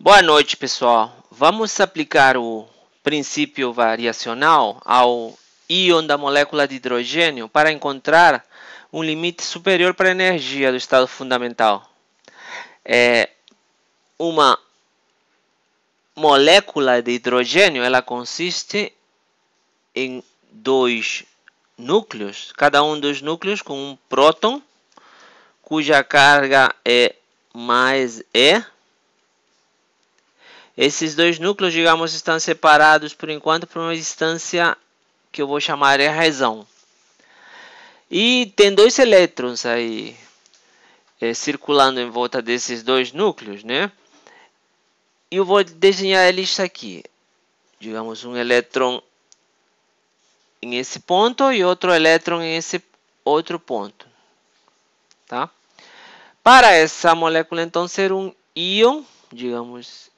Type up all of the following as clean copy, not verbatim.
Boa noite, pessoal. Vamos aplicar o princípio variacional ao íon da molécula de hidrogênio para encontrar um limite superior para a energia do estado fundamental. Uma molécula de hidrogênio, ela consiste em dois núcleos, cada um dos núcleos com um próton, cuja carga é mais E. Esses dois núcleos, digamos, estão separados por enquanto por uma distância que eu vou chamar de razão. E tem dois elétrons aí circulando em volta desses dois núcleos, né? E eu vou desenhar eles aqui. Digamos, um elétron em esse ponto e outro elétron em esse outro ponto, tá? Para essa molécula, então, ser um íon, digamos,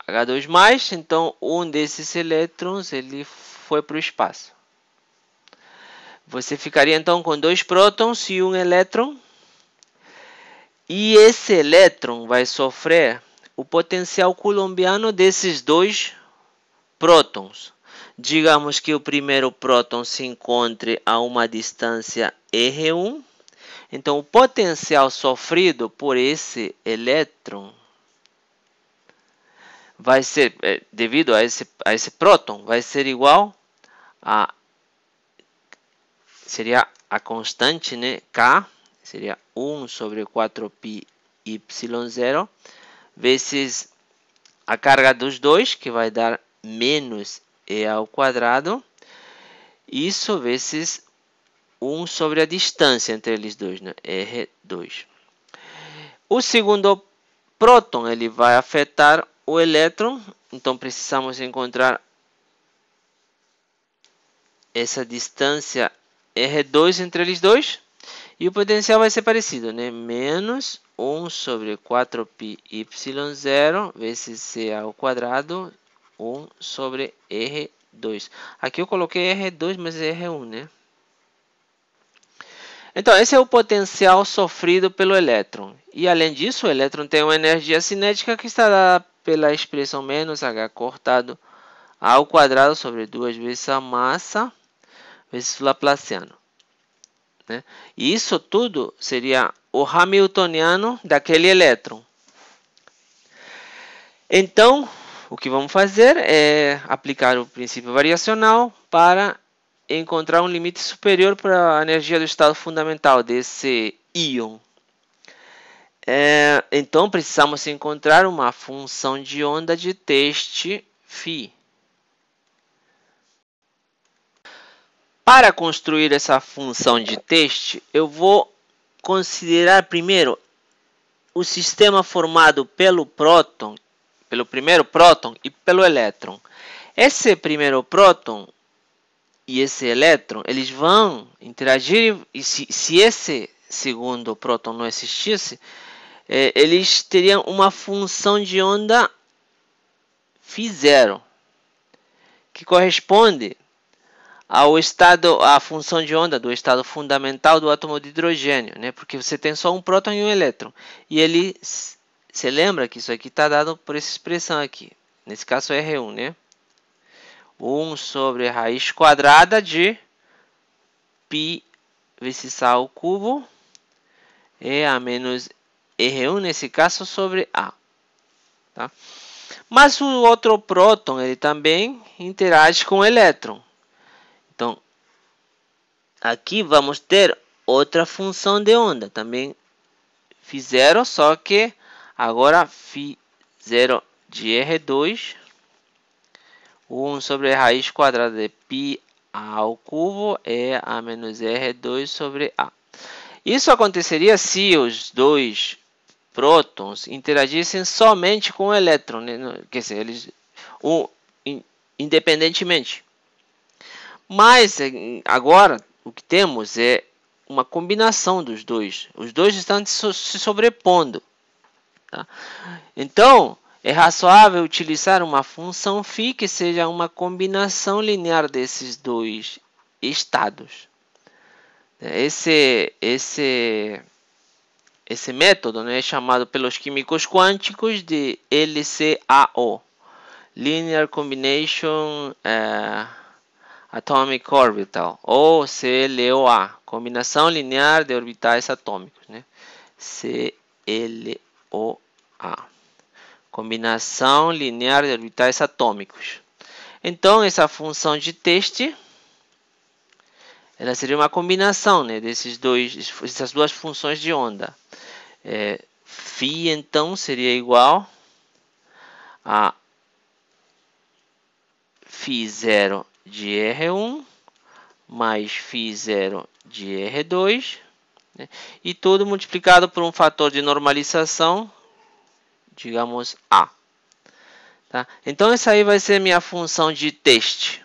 H2+, então um desses elétrons ele foi para o espaço. Você ficaria então com dois prótons e um elétron. E esse elétron vai sofrer o potencial coulombiano desses dois prótons. Digamos que o primeiro próton se encontre a uma distância R1. Então, o potencial sofrido por esse elétron vai ser, devido a esse próton, vai ser igual a, seria a constante, né, K, seria 1 sobre 4πy0, vezes a carga dos dois, que vai dar menos E ao quadrado, isso vezes 1 sobre a distância entre eles dois, né, R2. O segundo próton ele vai afetar o elétron, então precisamos encontrar essa distância R2 entre eles dois, e o potencial vai ser parecido, né? Menos 1 sobre 4πy0 vezes C ao quadrado, 1 sobre R2. Aqui eu coloquei R2, mas é R1, né? Então, esse é o potencial sofrido pelo elétron. E, além disso, o elétron tem uma energia cinética que está dada pela expressão menos H cortado ao quadrado sobre 2 vezes a massa vezes o Laplaciano, né? E isso tudo seria o hamiltoniano daquele elétron. Então, o que vamos fazer é aplicar o princípio variacional para encontrar um limite superior para a energia do estado fundamental desse íon. Então, precisamos encontrar uma função de onda de teste φ. Para construir essa função de teste, eu vou considerar primeiro o sistema formado pelo próton, pelo primeiro próton e pelo elétron. Esse primeiro próton e esse elétron, eles vão interagir, e se esse segundo próton não existisse, eles teriam uma função de onda φ0, que corresponde ao estado, à função de onda do estado fundamental do átomo de hidrogênio, né? Porque você tem só um próton e um elétron. E ele, você lembra que isso aqui está dado por essa expressão aqui. Nesse caso é R1, né? 1 sobre a raiz quadrada de π vezes A ao cubo é A menos R1, nesse caso, sobre A. Tá? Mas o outro próton ele também interage com o elétron. Então, aqui vamos ter outra função de onda, também φ0, só que agora φ0 de R2, 1 sobre a raiz quadrada de π ao cubo é A menos R2 sobre A. Isso aconteceria se os dois prótons interagissem somente com o elétron, né? Quer dizer, eles independentemente. Mas agora o que temos é uma combinação dos dois. Os dois estão se sobrepondo. Tá? Então, é razoável utilizar uma função φ que seja uma combinação linear desses dois estados. esse método, né, é chamado pelos químicos quânticos de LCAO, Linear Combination Atomic Orbital, ou CLOA, combinação linear de orbitais atômicos, né? CLOA, combinação linear de orbitais atômicos. Então, essa função de teste, ela seria uma combinação, né, dessas duas funções de onda. Φ, então, seria igual a φ0 de R1 mais φ0 de R2, né, e tudo multiplicado por um fator de normalização, digamos A. Tá? Então, essa aí vai ser minha função de teste.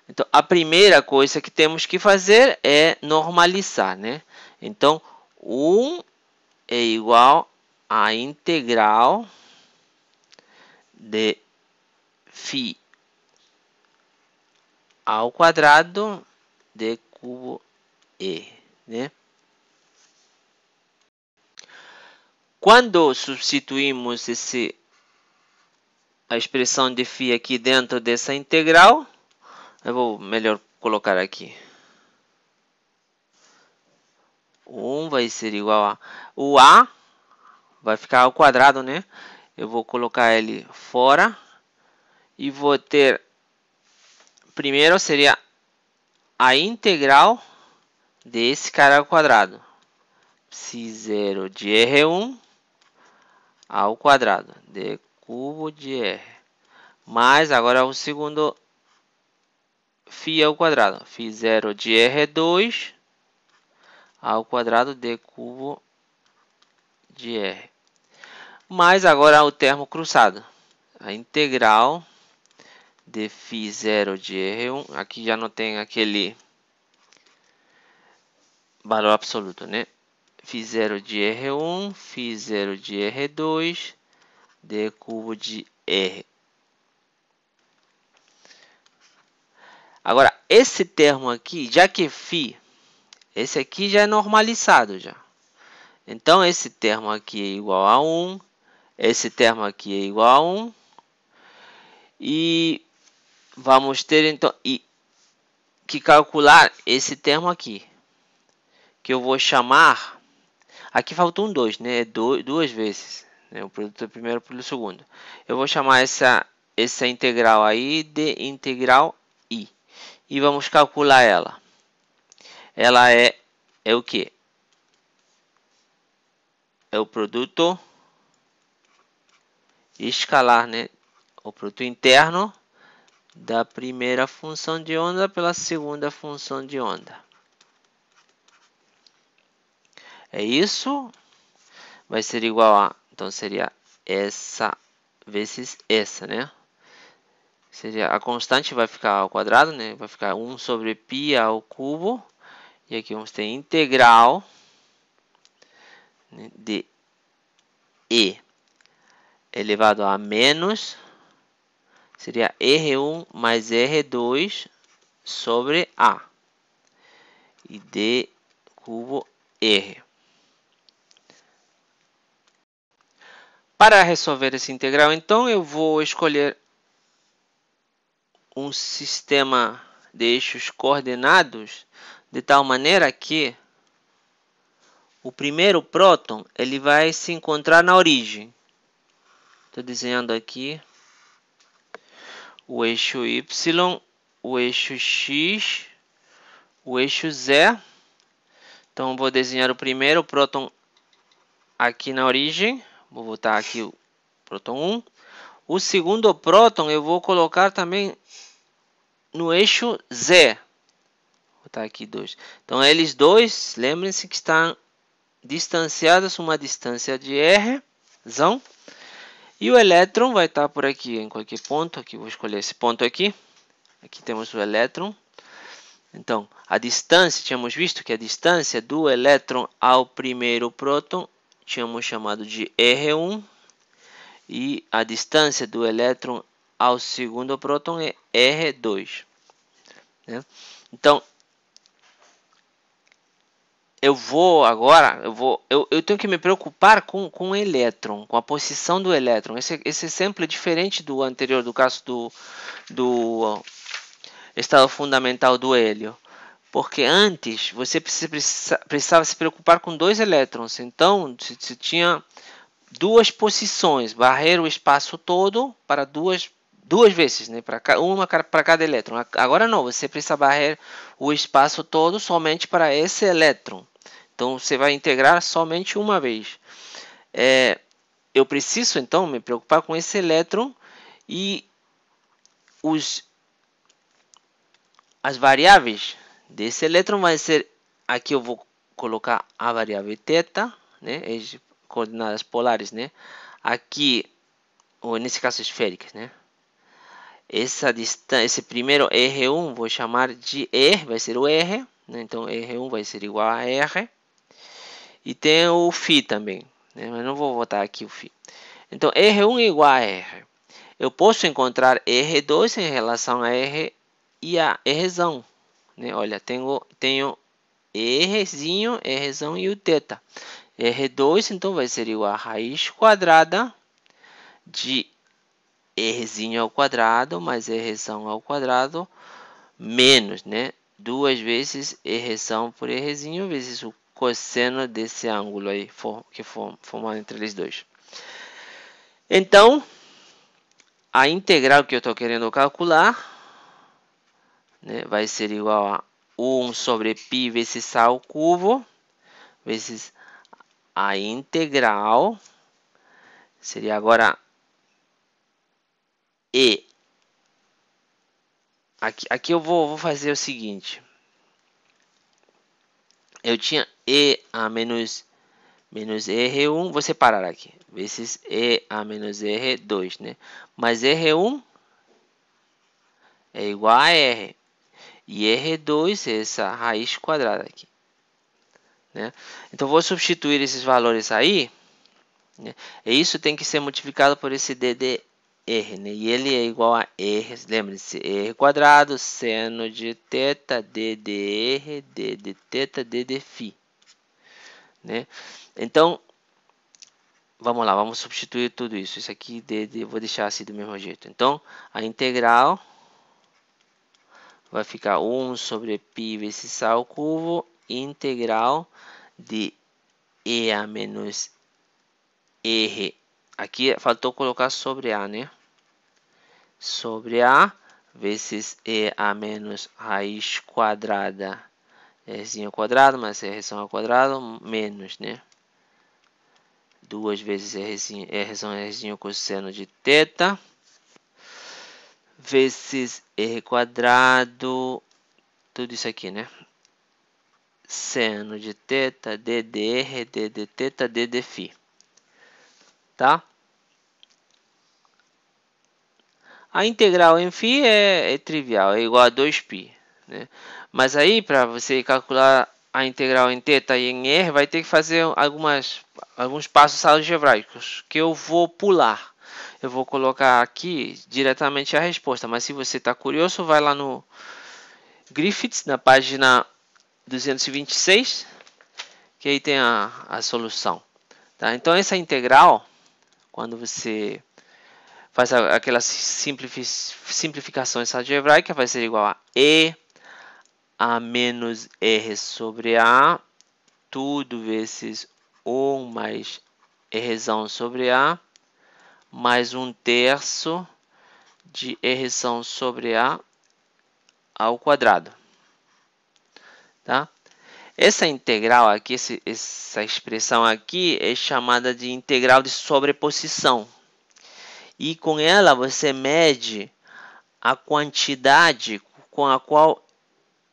Então, a primeira coisa que temos que fazer é normalizar, né? Então, 1 é igual a integral de φ ao quadrado de cubo E, né? Quando substituímos a expressão de φ aqui dentro dessa integral, eu vou melhor colocar aqui. 1 vai ser igual a... O A vai ficar ao quadrado, né? Eu vou colocar ele fora. E vou ter... Primeiro seria a integral desse cara ao quadrado. Φ0 de R1 ao quadrado. De cubo de R. Mais agora o segundo φ ao quadrado. Φ0 de R2 ao quadrado de cubo de R. Mais agora o termo cruzado. A integral de φ0 de R1. Aqui já não tem aquele valor absoluto, né? φ0 de R1, φ0 de R2, d cubo de R. Agora, esse termo aqui, já que φ, esse aqui já é normalizado já. Então, esse termo aqui é igual a 1, esse termo aqui é igual a 1. E vamos ter, então, que calcular esse termo aqui, que eu vou chamar... Aqui faltou um 2, né? Duas vezes, né? O produto do primeiro pelo segundo. Eu vou chamar essa integral aí de integral I. E vamos calcular ela. Ela é o que? É o produto escalar, né? O produto interno da primeira função de onda pela segunda função de onda. É isso? Vai ser igual a... Então, seria essa vezes essa, né? Seria a constante vai ficar ao quadrado, né? Vai ficar 1 sobre π ao cubo. E aqui vamos ter integral, né, de E elevado a menos. Seria R1 mais R2 sobre A. E D cubo R. Para resolver esse integral, então, eu vou escolher um sistema de eixos coordenados de tal maneira que o primeiro próton ele vai se encontrar na origem. Estou desenhando aqui o eixo Y, o eixo X, o eixo Z. Então, vou desenhar o primeiro próton aqui na origem. Vou botar aqui o próton 1. O segundo próton eu vou colocar também no eixo Z. Vou botar aqui 2. Então, eles dois, lembrem-se que estão distanciados uma distância de R. E o elétron vai estar por aqui, em qualquer ponto. Aqui vou escolher esse ponto aqui. Aqui temos o elétron. Então, a distância, tínhamos visto que a distância do elétron ao primeiro próton tínhamos chamado de R1. E a distância do elétron ao segundo próton é R2. Né? Então, eu vou agora, eu tenho que me preocupar com o elétron, com a posição do elétron. Esse exemplo é diferente do anterior, do caso do estado fundamental do hélio. Porque antes você precisava se preocupar com dois elétrons. Então, se tinha duas posições, varrer o espaço todo para duas vezes, né? Uma para cada elétron. Agora não, você precisa varrer o espaço todo somente para esse elétron. Então você vai integrar somente uma vez. Eu preciso então me preocupar com esse elétron e as variáveis desse elétron vai ser, aqui eu vou colocar a variável θ, né? As coordenadas polares, né? Aqui, ou nesse caso esféricas, né? Essa distância, esse primeiro R1 vou chamar de R, vai ser o R, né? Então R1 vai ser igual a R. E tem o φ também, né? Mas não vou botar aqui o φ. Então R1 é igual a R. Eu posso encontrar R2 em relação a R e a Rzão, né? Olha, tenho Rzinho, Rzão e o θ. R2 então vai ser igual a raiz quadrada de Rzinho ao quadrado mais Rzão ao quadrado menos, né? 2 vezes Rzão por Rzinho vezes o cosseno desse ângulo aí que formado entre eles dois. Então, a integral que eu estou querendo calcular, né, vai ser igual a 1 sobre π vezes a ao cubo vezes a integral seria agora E. Aqui eu vou fazer o seguinte. Eu tinha E a menos R1, vou separar aqui, vezes E a menos R2, né? Mas R1 é igual a R. E R2 é essa raiz quadrada aqui, né? Então, vou substituir esses valores aí, né? E isso tem que ser multiplicado por esse DDR, né? E ele é igual a R, lembre-se, R quadrado, seno de θ, DDR, D de θ, D de φ, né? Então, vamos lá, vamos substituir tudo isso. Isso aqui vou deixar assim do mesmo jeito. Então, a integral vai ficar 1 sobre π vezes a ao cubo, integral de E a menos R. Aqui faltou colocar sobre A, né? Sobre A vezes E a menos raiz quadrada. Rzinho ao quadrado mais Rzinho ao quadrado menos, né? 2 vezes Rzinho cosseno de θ. Vezes R quadrado. Tudo isso aqui, né? Seno de θ, DDR, D de θ, D de φ. Tá? A integral em φ é trivial, é igual a 2π, né? Mas aí, para você calcular a integral em θ e em R, vai ter que fazer alguns passos algebraicos que eu vou pular. Eu vou colocar aqui diretamente a resposta, mas se você está curioso, vai lá no Griffiths, na página 226, que aí tem a solução. Tá? Então, essa integral, quando você faz aquelas simplificações algebraicas, vai ser igual a E a menos R sobre A, tudo vezes 1 mais Rzão sobre A, mais 1/3 de Rzão sobre A ao quadrado. Tá? Essa integral aqui, essa expressão aqui é chamada de integral de sobreposição. E com ela você mede a quantidade com a qual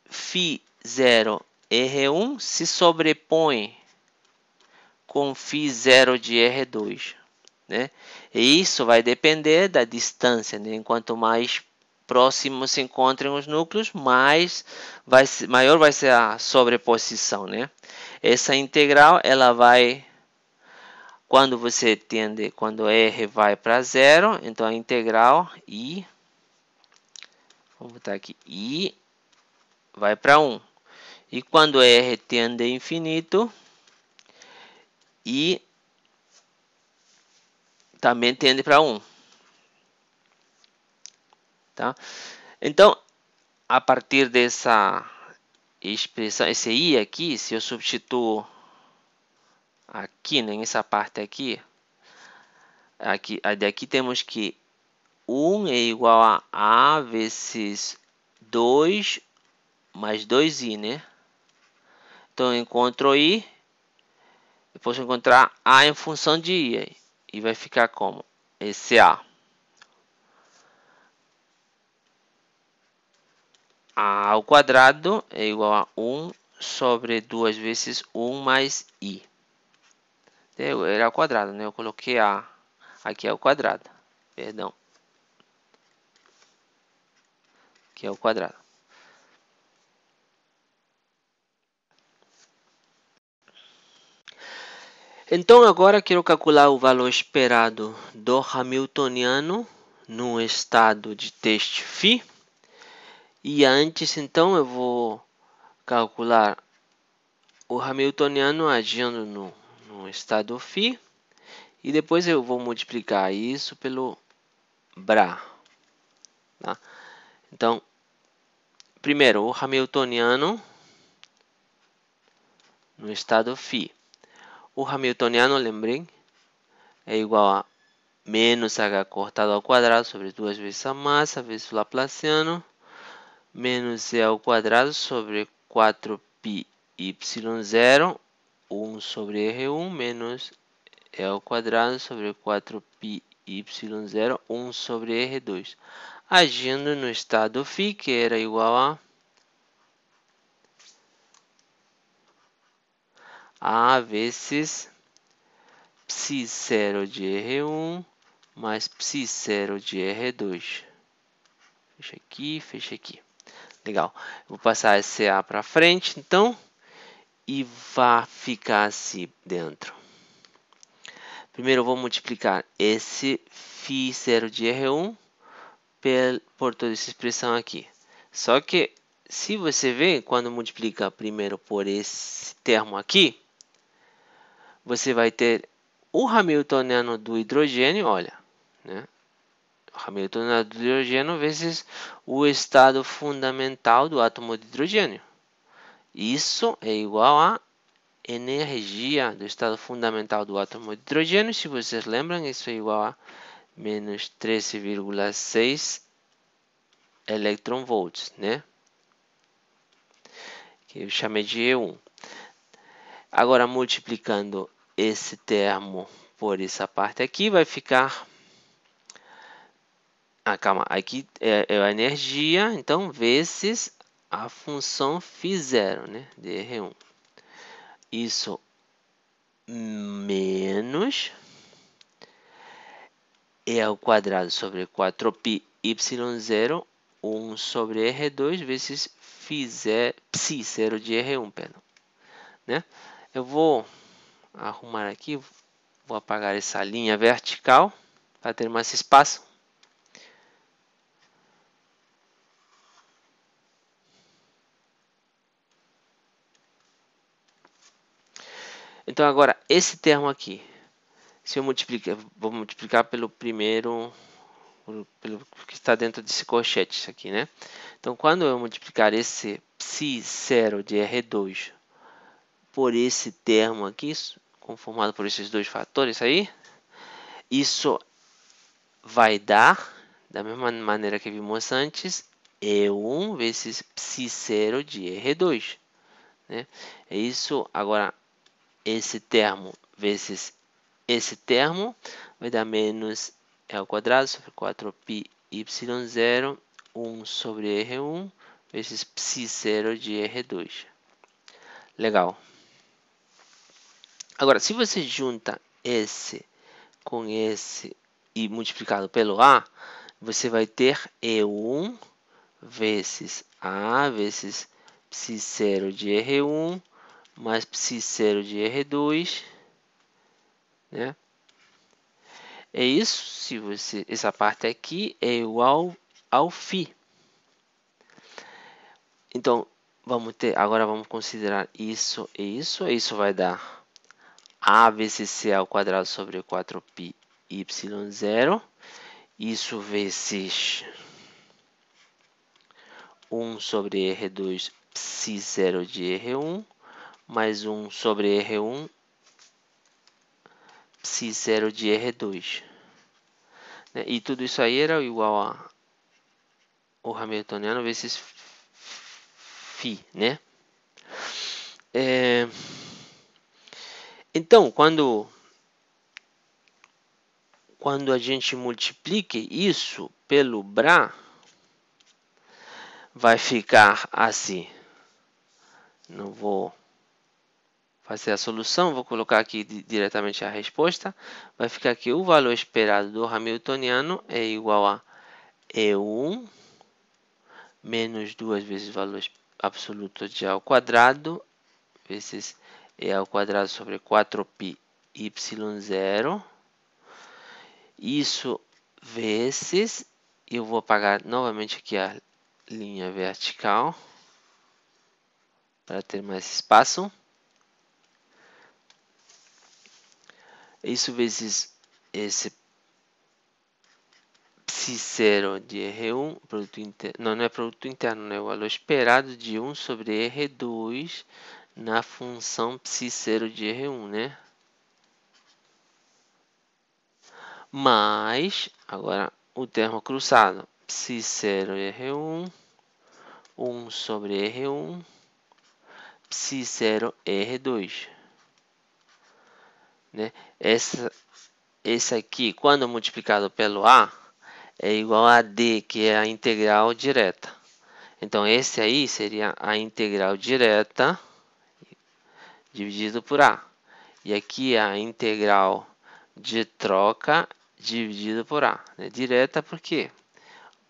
φ0 R1 se sobrepõe com φ0 de R2, né? E isso vai depender da distância, né? Quanto mais próximos se encontrem os núcleos, maior vai ser a sobreposição, né? Essa integral, ela vai, quando R vai para zero, então a integral I, vamos botar aqui, I vai para 1. E quando R tende a infinito, I também tende para 1. Tá? Então, a partir dessa expressão, esse I aqui, se eu substituo aqui, nessa parte aqui, daqui temos que 1 é igual a vezes 2 mais 2i, né? Então, eu encontro I, eu posso encontrar A em função de I, e vai ficar como? Esse A. A ao quadrado é igual a 1 sobre 2 vezes 1 mais I. Era ao quadrado, né? Eu coloquei A aqui ao quadrado. Perdão. Aqui é o quadrado. Então, agora quero calcular o valor esperado do Hamiltoniano no estado de teste φ. E antes, então, eu vou calcular o Hamiltoniano agindo no estado φ. E depois eu vou multiplicar isso pelo Bra. Tá? Então, primeiro, o Hamiltoniano no estado φ. O Hamiltoniano, lembrem, é igual a menos h cortado ao quadrado sobre 2 vezes a massa vezes o Laplaciano, menos e ao quadrado sobre 4πy0, 1 sobre R1, menos e ao quadrado sobre 4πy0, 1 sobre R2. Agindo no estado φ, que era igual a vezes ψ0 de R1 mais ψ0 de R2. Fecha aqui. Legal. Vou passar esse A para frente, então, e vai ficar assim dentro. Primeiro eu vou multiplicar esse φ0 de R1 por toda essa expressão aqui. Só que, se você vê, quando multiplica primeiro por esse termo aqui, você vai ter o Hamiltoniano do hidrogênio, olha, né? Hamiltoniano do hidrogênio vezes o estado fundamental do átomo de hidrogênio. Isso é igual a energia do estado fundamental do átomo de hidrogênio. Se vocês lembram, isso é igual a menos 13,6 electronvolts, né? Que eu chamei de E1. Agora, multiplicando esse termo por essa parte aqui, vai ficar... calma, aqui é a energia, então, vezes a função φ0, né, de R1. Isso menos E ao quadrado sobre 4πy0, 1 sobre R2 vezes ψ0 de R1, perdão. Né? Eu vou arrumar aqui, vou apagar essa linha vertical para ter mais espaço. Então agora, esse termo aqui, se eu multiplicar, vou multiplicar pelo primeiro, pelo que está dentro desse colchete, isso aqui, né? Então, quando eu multiplicar esse ψ0 de R2 por esse termo aqui, conformado por esses dois fatores aí, isso vai dar, da mesma maneira que vimos antes, E1 vezes ψ0 de R2. Né? É isso, agora, esse termo vezes esse termo vai dar menos E ao quadrado sobre 4πy0, 1 sobre R1 vezes ψ0 de R2. Legal. Agora, se você junta esse com esse e multiplicado pelo A, você vai ter E1 vezes A vezes ψ0 de R1 mais ψ0 de R2, né? É isso, se você, essa parte aqui é igual ao φ. Então, agora vamos considerar isso e isso. Isso vai dar A vezes C ao quadrado sobre 4π y0. Isso vezes 1 sobre R2 psi0 de R1 mais 1 sobre R1 psi0 de R2. E tudo isso aí era igual a o Hamiltoniano vezes φ, né? Então, quando a gente multiplica isso pelo Bra, vai ficar assim. Não vou fazer a solução, vou colocar aqui diretamente a resposta. Vai ficar que o valor esperado do Hamiltoniano é igual a E1 menos 2 vezes o valor absoluto de A ao quadrado vezes E ao quadrado sobre 4π y0. Isso vezes, eu vou apagar novamente aqui a linha vertical para ter mais espaço. Isso vezes esse psi0 de R1, produto interno, não é produto interno, né? O valor esperado de 1 sobre R2 na função psi0 de R1, né? Mais, agora, o termo cruzado, psi0 R1, 1 sobre R1, psi0 R2. Né? Esse aqui, quando multiplicado pelo A, é igual a D, que é a integral direta. Então, esse aí seria a integral direta dividido por A. E aqui é a integral de troca dividido por A. Né? Direta porque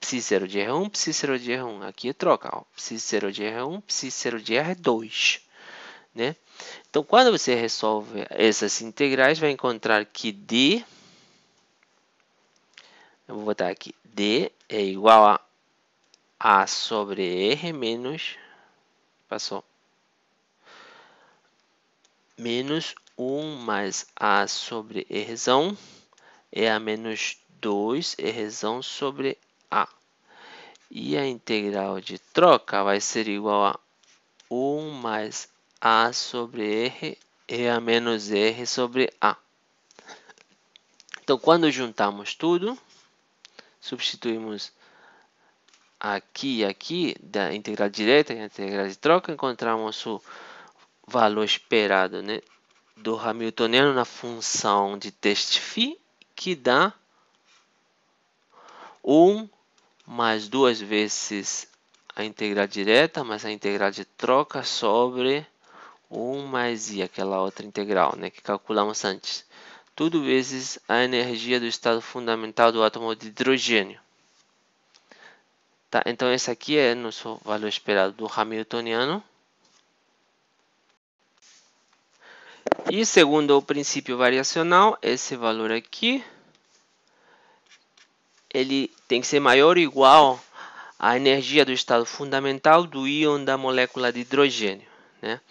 psi0 de R1, psi0 de R1. Aqui é troca. Ó. Psi0 de R1, psi0 de R2. Né? Então, quando você resolve essas integrais, vai encontrar que D, eu vou botar aqui, D é igual a sobre R menos, passou, menos 1 mais A sobre Rzão é a menos 2 Rzão sobre A. E a integral de troca vai ser igual a 1 mais A sobre R é a menos R sobre A. Então, quando juntamos tudo, substituímos aqui e aqui, da integral direta e a integral de troca, encontramos o valor esperado, né, do Hamiltoniano na função de teste φ, que dá 1 mais 2 vezes a integral direta, mais a integral de troca sobre 1 mais i, aquela outra integral, né, que calculamos antes. Tudo vezes a energia do estado fundamental do átomo de hidrogênio. Tá, então, esse aqui é nosso valor esperado do Hamiltoniano. E segundo o princípio variacional, esse valor aqui, ele tem que ser maior ou igual à energia do estado fundamental do íon da molécula de hidrogênio. Né?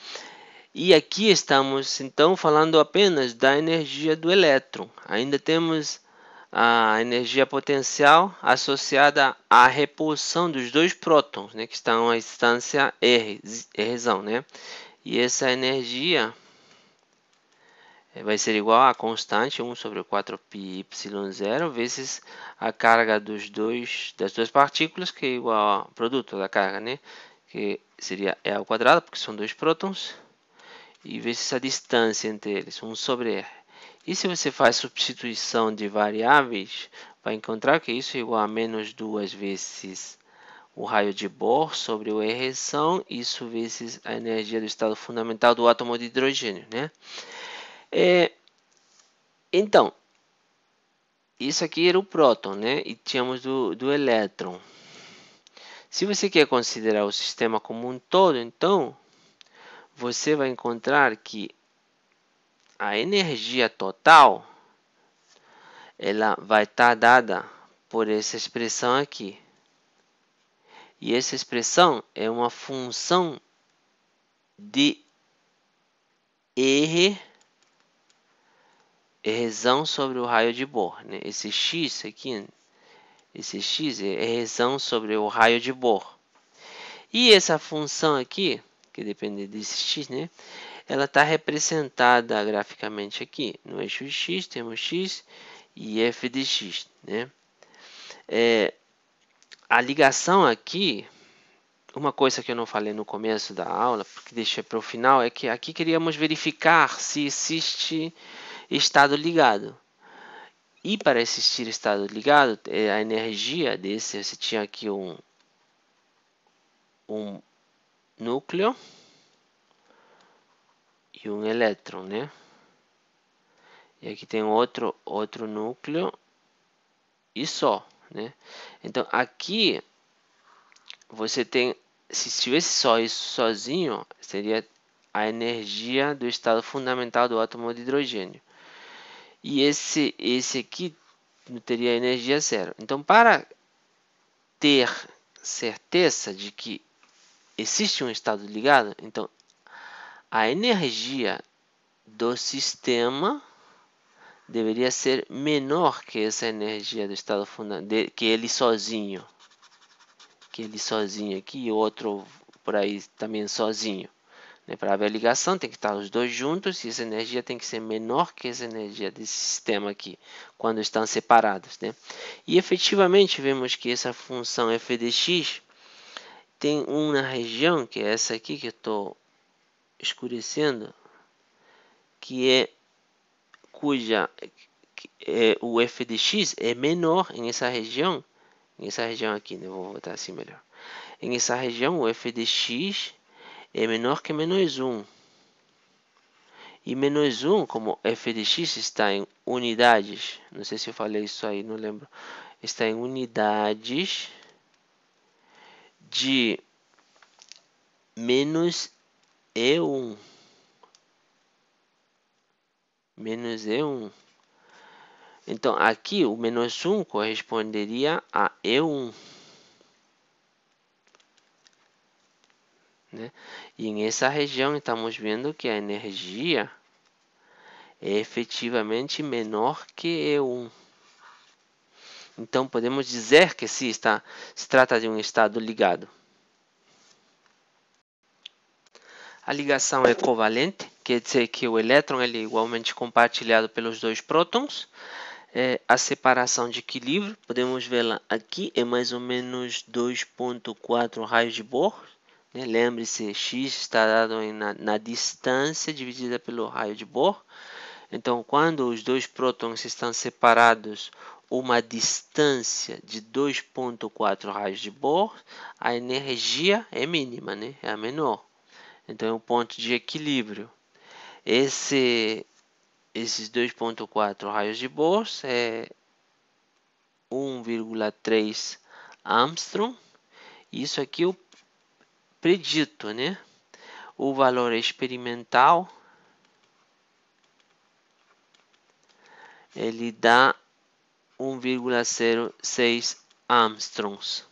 E aqui estamos, então, falando apenas da energia do elétron. Ainda temos a energia potencial associada à repulsão dos dois prótons, né, que estão à distância R, né? E essa energia vai ser igual a constante 1 sobre 4π y0 vezes a carga das duas partículas, que é igual ao produto da carga, né? Que seria E ao quadrado, porque são dois prótons, e vezes a distância entre eles, 1 sobre R. E se você faz substituição de variáveis, vai encontrar que isso é igual a menos 2 vezes o raio de Bohr sobre o Rção, isso vezes a energia do estado fundamental do átomo de hidrogênio, né? Então, isso aqui era o próton, né? E tínhamos do elétron. Se você quer considerar o sistema como um todo, então, você vai encontrar que a energia total ela vai estar dada por essa expressão aqui. E essa expressão é uma função de R é razão sobre o raio de Bohr, né? Esse x aqui, esse x é razão sobre o raio de Bohr. E essa função aqui, que depende desse x, né? Ela está representada graficamente aqui. No eixo x temos x e f de x, né? A ligação aqui, uma coisa que eu não falei no começo da aula, porque deixei para o final, é que aqui queríamos verificar se existe estado ligado. E para existir estado ligado, a energia desse, você tinha aqui um núcleo e um elétron, né? E aqui tem outro núcleo e só, né? Então aqui você tem, se tivesse só isso sozinho, seria a energia do estado fundamental do átomo de hidrogênio. E esse aqui não teria energia zero. Então, para ter certeza de que existe um estado ligado, então a energia do sistema deveria ser menor que essa energia do estado fundamental, que ele sozinho aqui e outro por aí também sozinho. Para haver ligação, tem que estar os dois juntos e essa energia tem que ser menor que essa energia desse sistema aqui, quando estão separados, né? E efetivamente vemos que essa função f de x tem uma região, que é essa aqui que eu estou escurecendo, o f de x é menor nessa região aqui, né? Vou botar assim melhor. Nessa região, o f de x é menor que menos 1. E menos 1, como f de x está em unidades, não sei se eu falei isso aí, não lembro, está em unidades de menos E1. Menos E1. Então, aqui o menos 1 corresponderia a E1. Né? E nessa região estamos vendo que a energia é efetivamente menor que E1. Então podemos dizer que se trata de um estado ligado. A ligação é covalente, quer dizer que o elétron é igualmente compartilhado pelos dois prótons. A separação de equilíbrio, podemos vê-la aqui, é mais ou menos 2,4 raios de Bohr. Lembre-se, x está dado na distância dividida pelo raio de Bohr. Então, quando os dois prótons estão separados uma distância de 2,4 raios de Bohr, a energia é mínima, né? É a menor. Então, é um ponto de equilíbrio. Esses 2,4 raios de Bohr é 1,3 Armstrong. Isso aqui eu predito, né? O valor experimental ele dá 1,06 Armstrongs.